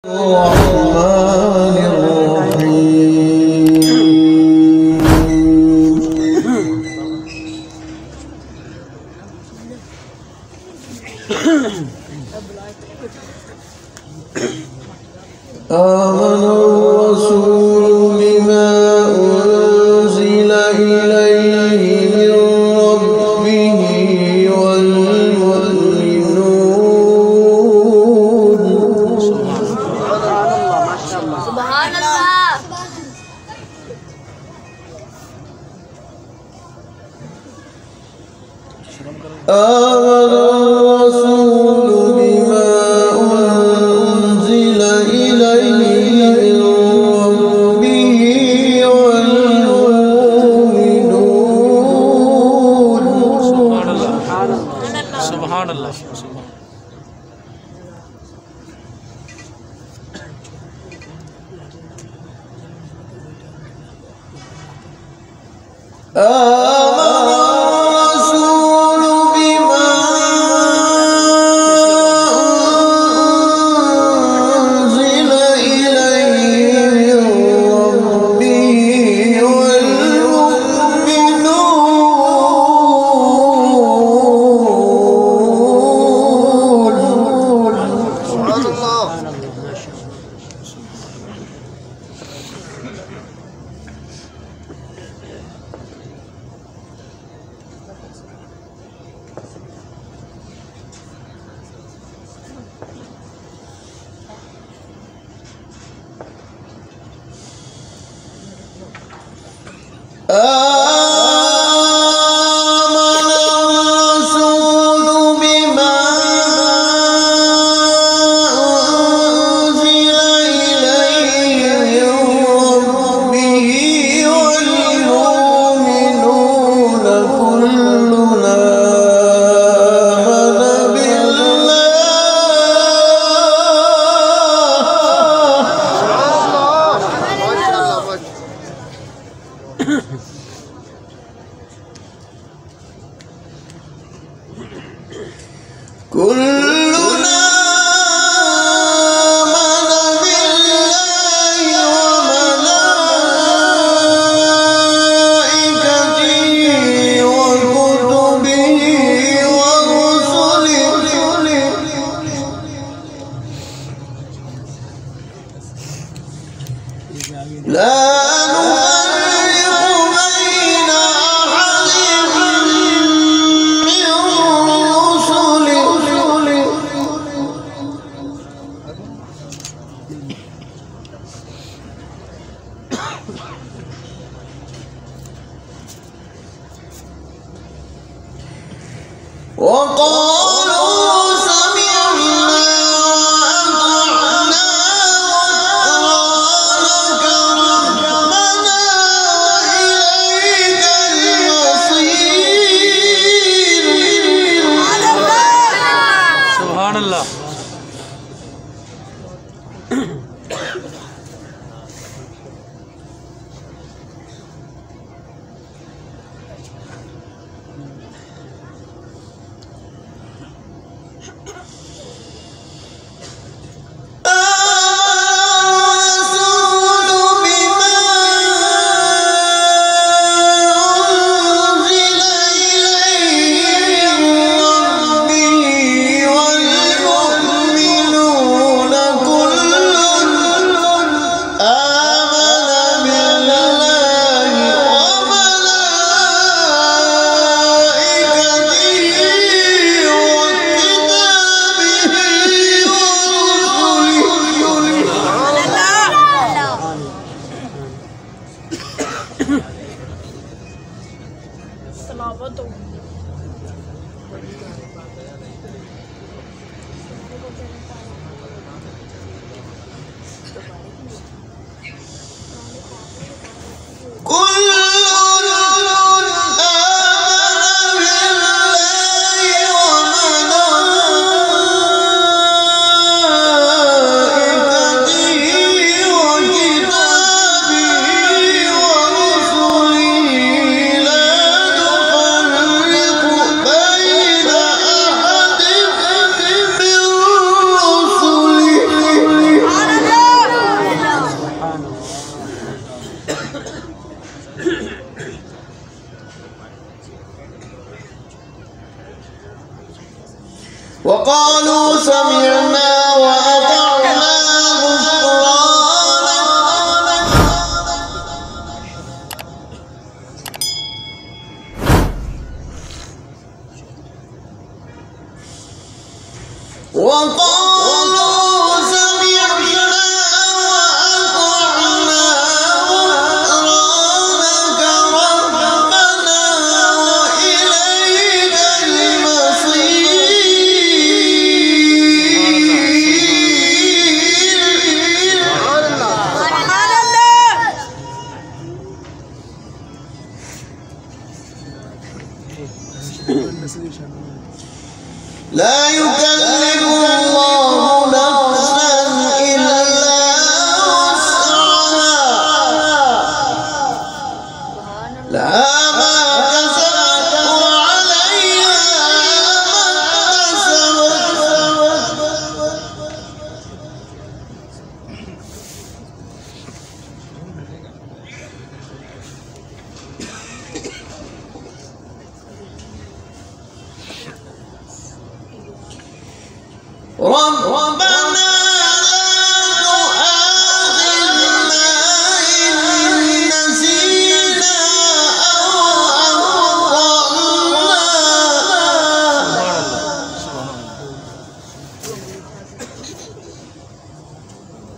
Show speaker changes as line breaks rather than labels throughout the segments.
الرحمن الرحيم آمن الرسول بما أنزل إليه من ربه والمؤمنون
سبحان الله.
آمن الرسول بما أنزل إليه من ربه والمؤمنون
سبحان الله.
آمن الرسول بما أنزل إليه من ربه والمؤمنون سبحان الله. آمن الرسول بما أنزل إليه من ربه والمؤمنون كلنا آمن بالله كلنا آمن بالله وملائكته وكتبه ورسله لا نفرق بين أحد من رسله وقالوا سمعنا وأطعنا غفرانك ربنا وإليك المصير
سبحان الله.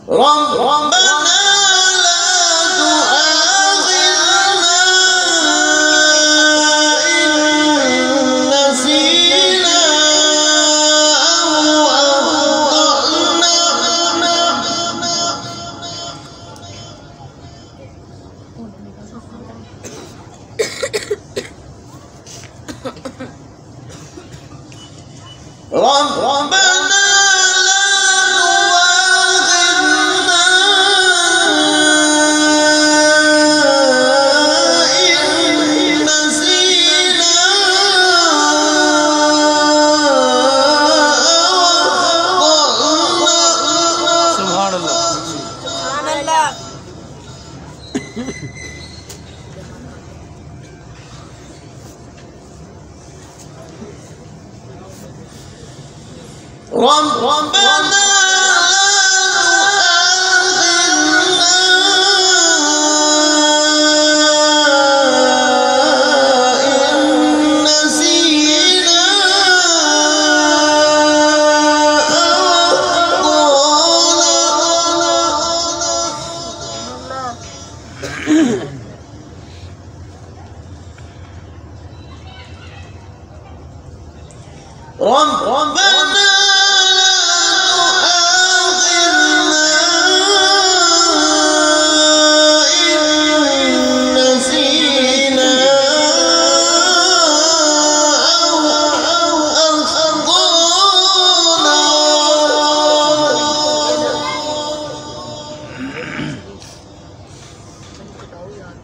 ربنا لا تؤاخذنا إن نسينا أو أخطأنا ربنا ربنا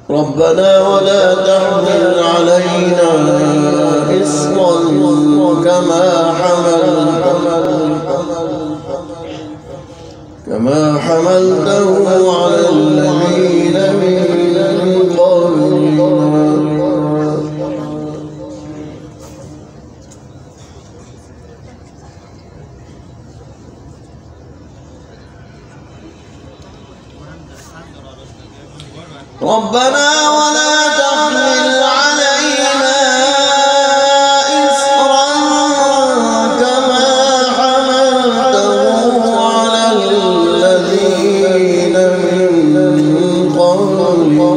ربنا ولا تحمل علينا إصرا كما حملته على الذين من قبلنا ربنا ولا تحمل علينا إصرا كما حملته على الذين من قبلنا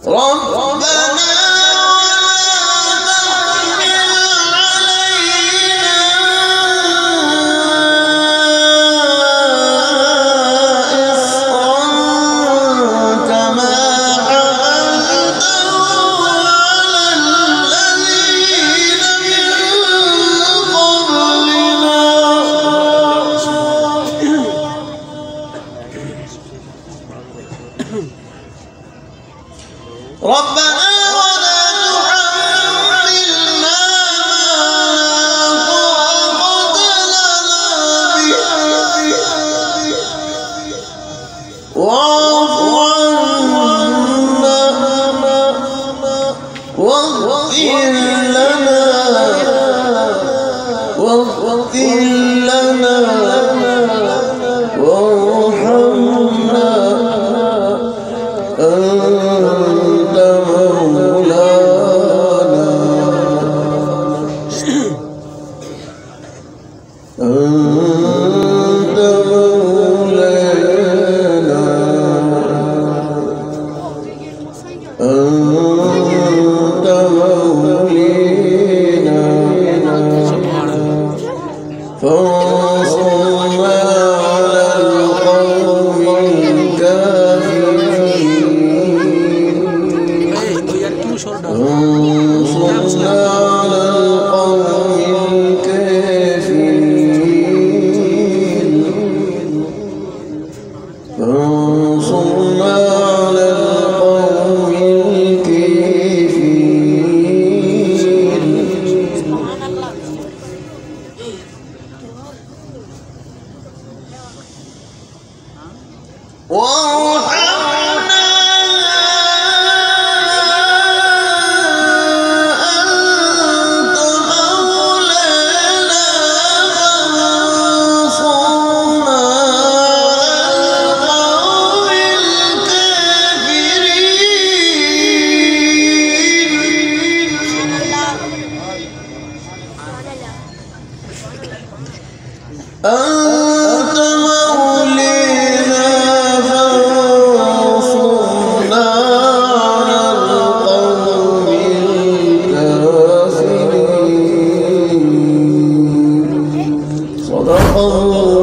ربنا ربنا ولا تحملنا ما لا طاقة لنا به واعف عنا واغفر لنا وارحمنا أنت مولانا فانصرنا على القوم الكافرين فانصرنا على القوم الكافرين فانصرنا على القوم الكافرين وارحمنا صدق الله